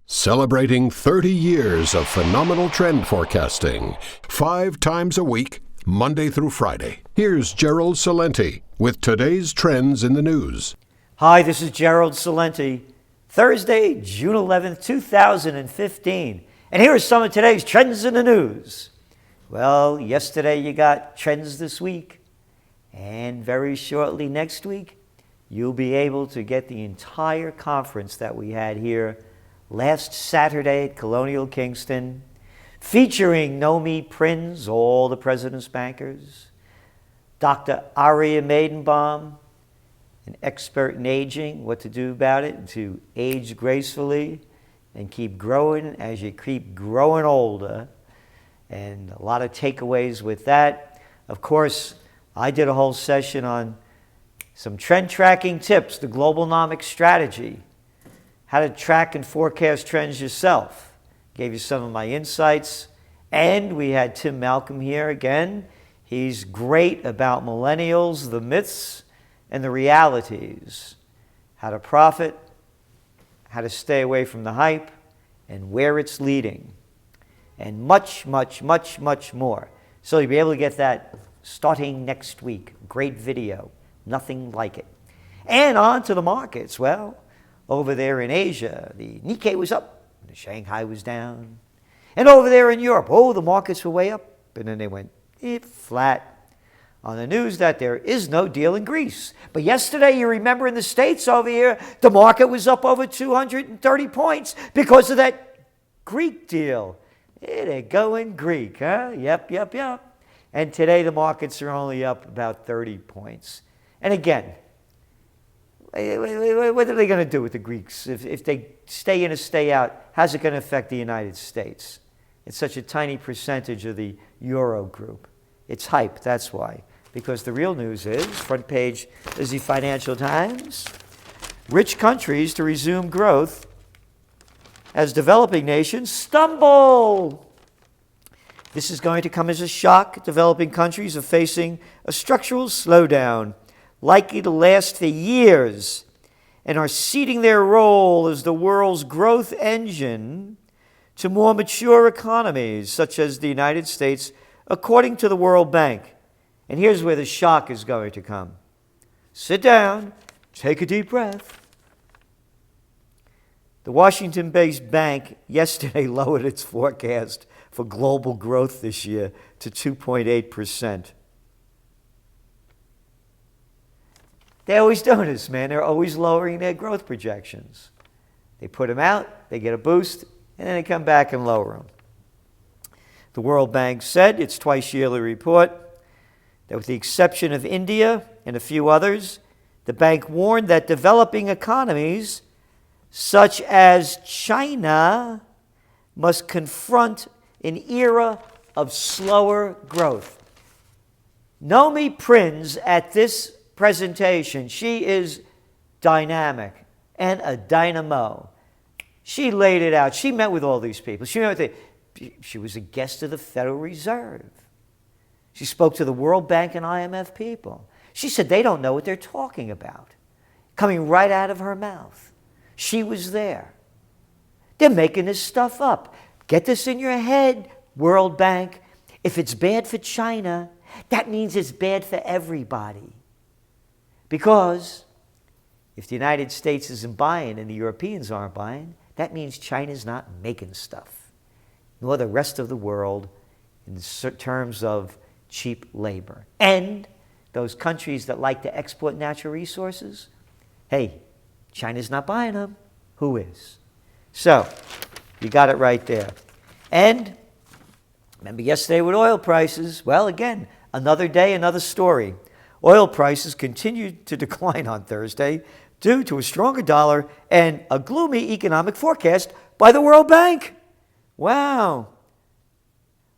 Celebrating 30 years of phenomenal trend forecasting, 5 times a week, Monday through Friday. Here's Gerald Celente with today's trends in the news. Hi, this is Gerald Celente. Thursday, June 11th, 2015. And here are some of today's trends in the news. Well, yesterday you got trends this week. And very shortly next week, you'll be able to get the entire conference that we had here last Saturday at Colonial Kingston, featuring Nomi Prinz, all the president's bankers, Dr. Aria Maidenbaum, an expert in aging, what to do about it, to age gracefully and keep growing as you keep growing older, and a lot of takeaways with that. Of course, I did a whole session on some trend tracking tips, the globalnomic strategy, how to track and forecast trends yourself. Gave you some of my insights. And we had Tim Malcolm here again. He's great about millennials, the myths, and the realities. How to profit, how to stay away from the hype, and where it's leading. And much, much, much, much more. So you'll be able to get that starting next week. Great video. Nothing like it. And on to the markets. Well, over there in Asia, the Nikkei was up, the Shanghai was down. And over there in Europe, the markets were way up, and then they went flat on the news that there is no deal in Greece. But yesterday, you remember in the States over here, the market was up over 230 points because of that Greek deal. They're going Greek, huh? Yep. And today, the markets are only up about 30 points. And again, what are they going to do with the Greeks? If they stay in or stay out, how's it going to affect the United States? It's such a tiny percentage of the Euro group. It's hype, that's why. Because the real news is, front page is the Financial Times, rich countries to resume growth as developing nations stumble. This is going to come as a shock. Developing countries are facing a structural slowdown likely to last for years, and are ceding their role as the world's growth engine to more mature economies, such as the United States, according to the World Bank. And here's where the shock is going to come. Sit down, take a deep breath. The Washington-based bank yesterday lowered its forecast for global growth this year to 2.8%. They always do this, man. They're always lowering their growth projections. They put them out, they get a boost, and then they come back and lower them. The World Bank said, its twice-yearly report, that with the exception of India and a few others, the bank warned that developing economies, such as China, must confront an era of slower growth. Nomi Prinz at this presentation, she is dynamic and a dynamo. She laid it out. She met with all these people. She was a guest of the Federal Reserve. She spoke to the World Bank and IMF people. She said they don't know what they're talking about. Coming right out of her mouth. She was there. They're making this stuff up. Get this in your head, World Bank. If it's bad for China, that means it's bad for everybody. Because if the United States isn't buying and the Europeans aren't buying, that means China's not making stuff, nor the rest of the world in terms of cheap labor. And those countries that like to export natural resources, hey, China's not buying them. Who is? So, you got it right there. And remember yesterday with oil prices, well, again, another day, another story. Oil prices continued to decline on Thursday due to a stronger dollar and a gloomy economic forecast by the World Bank. Wow.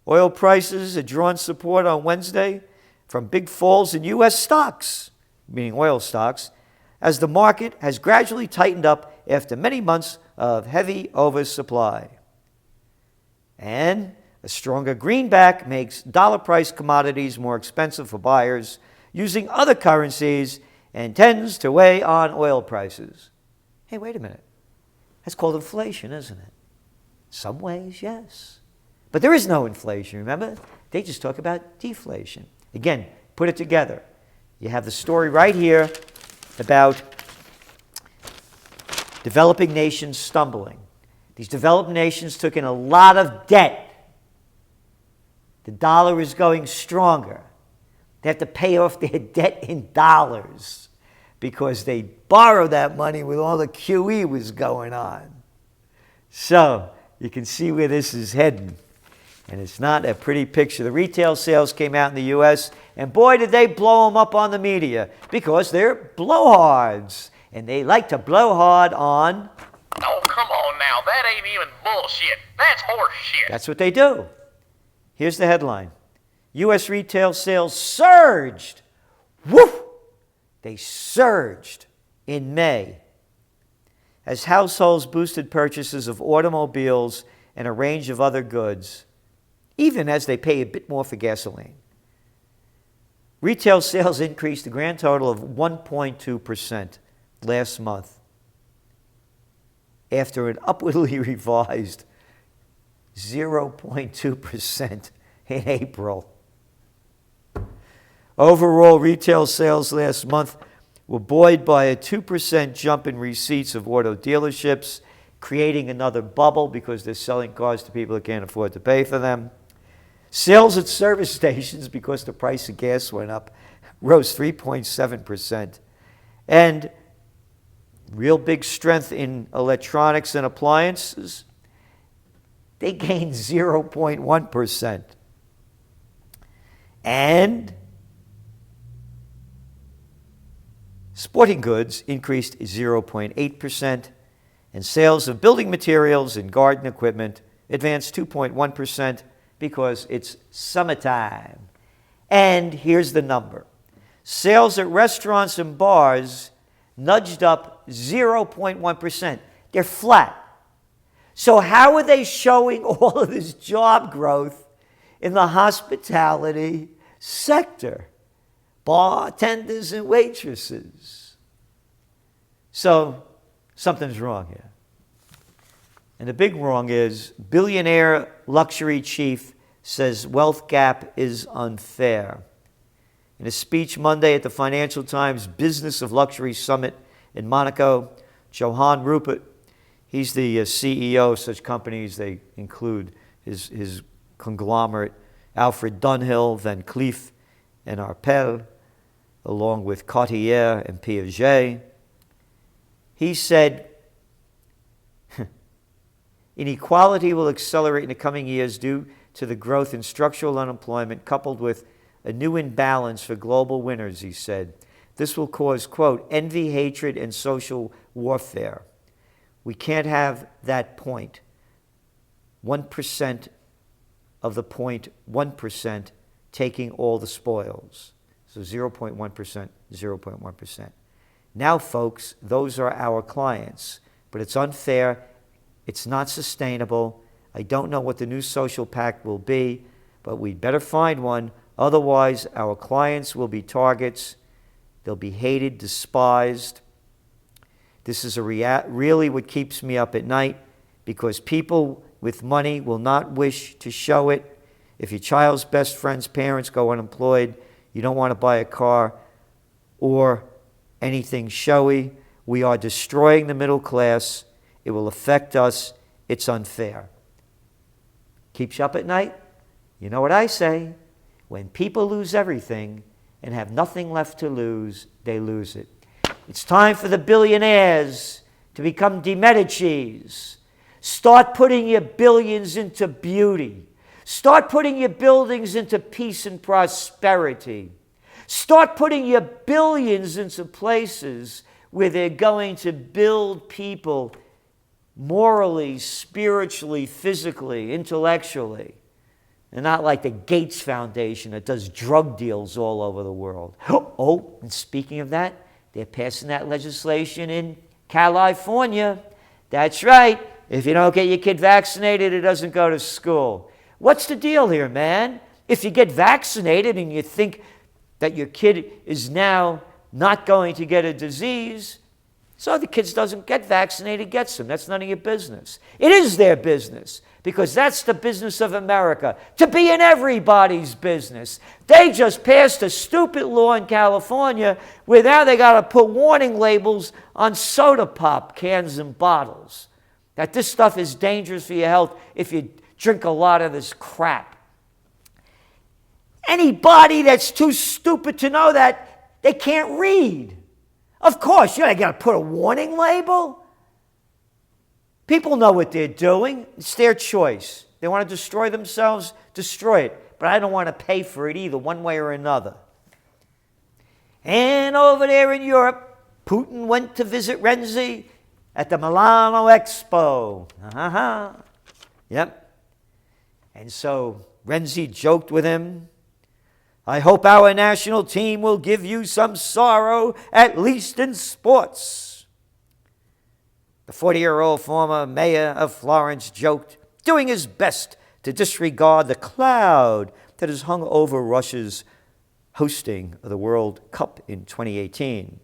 Oil prices had drawn support on Wednesday from big falls in U.S. stocks, meaning oil stocks, as the market has gradually tightened up after many months of heavy oversupply. And a stronger greenback makes dollar-priced commodities more expensive for buyers using other currencies and tends to weigh on oil prices. Hey, wait a minute. That's called inflation, isn't it? Some ways, yes. But there is no inflation, remember? They just talk about deflation. Again, put it together. You have the story right here about developing nations stumbling. These developed nations took in a lot of debt. The dollar is going stronger. They have to pay off their debt in dollars because they borrowed that money with all the QE was going on. So you can see where this is heading. And it's not a pretty picture. The retail sales came out in the U.S., and boy, did they blow them up on the media because they're blowhards. And they like to blow hard on... Oh, come on now. That ain't even bullshit. That's horse shit. That's what they do. Here's the headline. U.S. retail sales surged. Woof! They surged in May as households boosted purchases of automobiles and a range of other goods, even as they pay a bit more for gasoline. Retail sales increased a grand total of 1.2% last month after an upwardly revised 0.2% in April. Overall, retail sales last month were buoyed by a 2% jump in receipts of auto dealerships, creating another bubble because they're selling cars to people that can't afford to pay for them. Sales at service stations, because the price of gas went up, rose 3.7%. And real big strength in electronics and appliances, they gained 0.1%. And sporting goods increased 0.8%, and sales of building materials and garden equipment advanced 2.1% because it's summertime. And here's the number. Sales at restaurants and bars nudged up 0.1%. They're flat. So how are they showing all of this job growth in the hospitality sector? Bartenders and waitresses. So something's wrong here. And the big wrong is billionaire luxury chief says wealth gap is unfair. In a speech Monday at the Financial Times Business of Luxury Summit in Monaco, Johann Rupert, he's the CEO of such companies. They include his conglomerate, Alfred Dunhill, Van Cleef and Arpels, along with Cartier and Piaget. He said, inequality will accelerate in the coming years due to the growth in structural unemployment coupled with a new imbalance for global winners, he said. This will cause, quote, envy, hatred, and social warfare. We can't have that point. 1% of the 0.1% taking all the spoils. So 0.1%, 0.1%. Now, folks, those are our clients. But it's unfair. It's not sustainable. I don't know what the new social pact will be, but we'd better find one. Otherwise, our clients will be targets. They'll be hated, despised. This is really what keeps me up at night, because people with money will not wish to show it. If your child's best friend's parents go unemployed, you don't want to buy a car or anything showy. We are destroying the middle class. It will affect us. It's unfair. Keeps you up at night? You know what I say? When people lose everything and have nothing left to lose, they lose it. It's time for the billionaires to become de Medicis. Start putting your billions into beauty. Start putting your buildings into peace and prosperity. Start putting your billions into places where they're going to build people morally, spiritually, physically, intellectually. And not like the Gates Foundation that does drug deals all over the world. Oh, and speaking of that, they're passing that legislation in California. That's right. If you don't get your kid vaccinated, it doesn't go to school. What's the deal here, man? If you get vaccinated and you think that your kid is now not going to get a disease, So the kids doesn't get vaccinated, gets them. That's none of your business. It is their business, because that's the business of America, to be in everybody's business. They just passed a stupid law in California where now they got to put warning labels on soda pop cans and bottles, that this stuff is dangerous for your health if you drink a lot of this crap. Anybody that's too stupid to know that, they can't read. Of course, you got to put a warning label. People know what they're doing. It's their choice. They want to destroy themselves, destroy it. But I don't want to pay for it either, one way or another. And over there in Europe, Putin went to visit Renzi at the Milano Expo. Yep. And so Renzi joked with him, "I hope our national team will give you some sorrow, at least in sports." The 40-year-old former mayor of Florence joked, doing his best to disregard the cloud that has hung over Russia's hosting of the World Cup in 2018,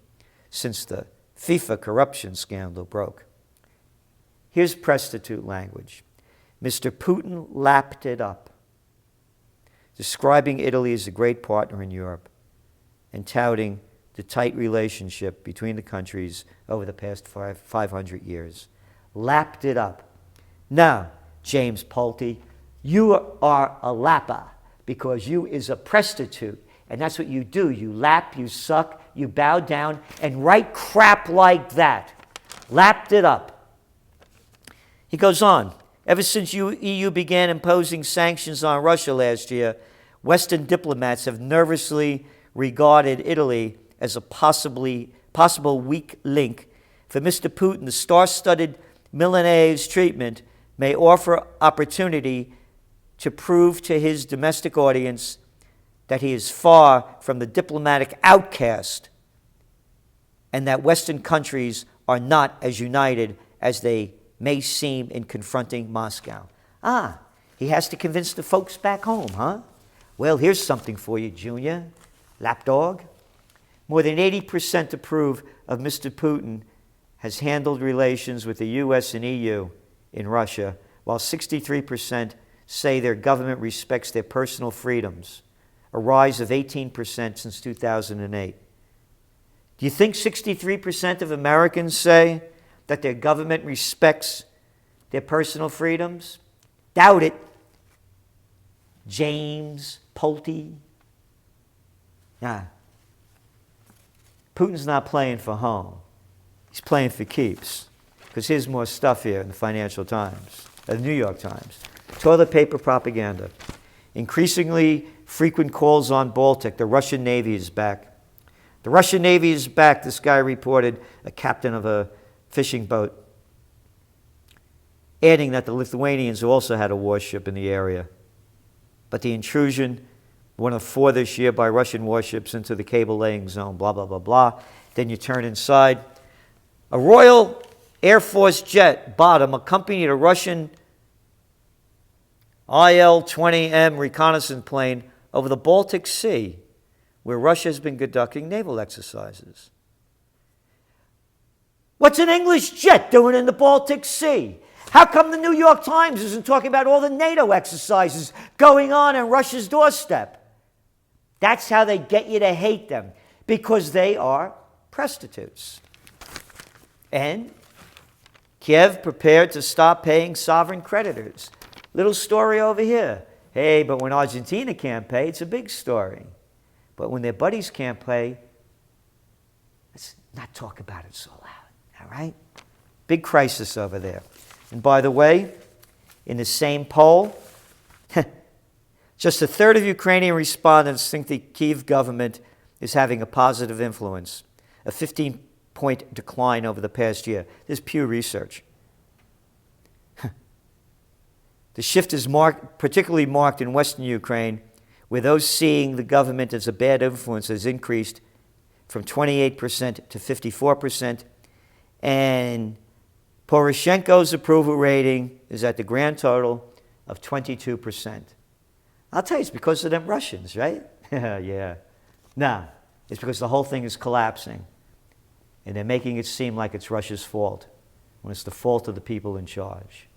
since the FIFA corruption scandal broke. Here's prostitute language. Mr. Putin lapped it up, describing Italy as a great partner in Europe and touting the tight relationship between the countries over the past 500 years. Lapped it up. Now, James Pulte, you are a lapper because you is a prostitute. And that's what you do. You lap, you suck, you bow down, and write crap like that. Lapped it up. He goes on. Ever since EU began imposing sanctions on Russia last year, Western diplomats have nervously regarded Italy as a possible weak link. For Mr. Putin, the star-studded Milanese treatment may offer opportunity to prove to his domestic audience that he is far from the diplomatic outcast and that Western countries are not as united as they may seem in confronting Moscow. He has to convince the folks back home, huh? Well, here's something for you, Junior, lapdog. More than 80% approve of Mr. Putin has handled relations with the U.S. and EU in Russia, while 63% say their government respects their personal freedoms, a rise of 18% since 2008. Do you think 63% of Americans say that their government respects their personal freedoms? Doubt it. James Pulte. Putin's not playing for home. He's playing for keeps. Because here's more stuff here in the Financial Times, the New York Times. Toilet paper propaganda. Increasingly frequent calls on Baltic. The Russian Navy is back. The Russian Navy is back, this guy reported, a captain of a fishing boat, adding that the Lithuanians also had a warship in the area. But the intrusion, one of 4 this year by Russian warships into the cable-laying zone, blah, blah, blah, blah. Then you turn inside. A Royal Air Force jet bottom accompanied a Russian IL-20M reconnaissance plane over the Baltic Sea, where Russia has been conducting naval exercises. What's an English jet doing in the Baltic Sea? How come the New York Times isn't talking about all the NATO exercises going on Russia's doorstep? That's how they get you to hate them, because they are prostitutes. And Kiev prepared to stop paying sovereign creditors. Little story over here. Hey, but when Argentina can't pay, it's a big story. But when their buddies can't pay, let's not talk about it so loud, all right? Big crisis over there. And by the way, in the same poll, just a third of Ukrainian respondents think the Kyiv government is having a positive influence, a 15-point decline over the past year. This is Pew Research. The shift is particularly marked in Western Ukraine, where those seeing the government as a bad influence has increased from 28% to 54%, and Poroshenko's approval rating is at the grand total of 22%. I'll tell you, it's because of them Russians, right? Yeah. No, it's because the whole thing is collapsing. And they're making it seem like it's Russia's fault, when it's the fault of the people in charge.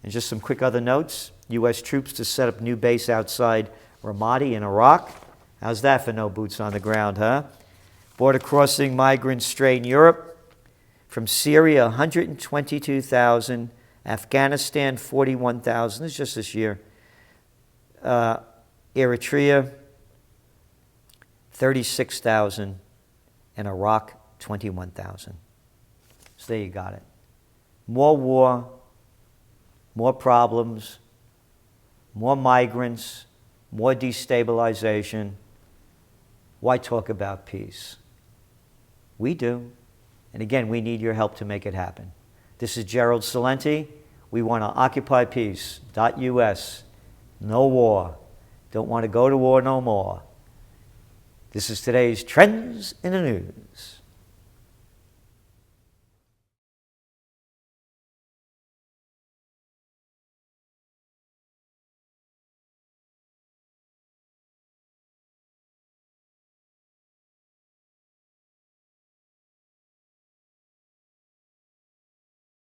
And just some quick other notes. U.S. troops to set up new base outside Ramadi in Iraq. How's that for no boots on the ground, huh? Border crossing migrants strain Europe. From Syria, 122,000. Afghanistan, 41,000. This is just this year. Eritrea, 36,000. And Iraq, 21,000. So there you got it. More war, more problems, more migrants, more destabilization. Why talk about peace? We do. And again, we need your help to make it happen. This is Gerald Celente. We want to occupy peace.us. No war. Don't want to go to war no more. This is today's Trends in the News.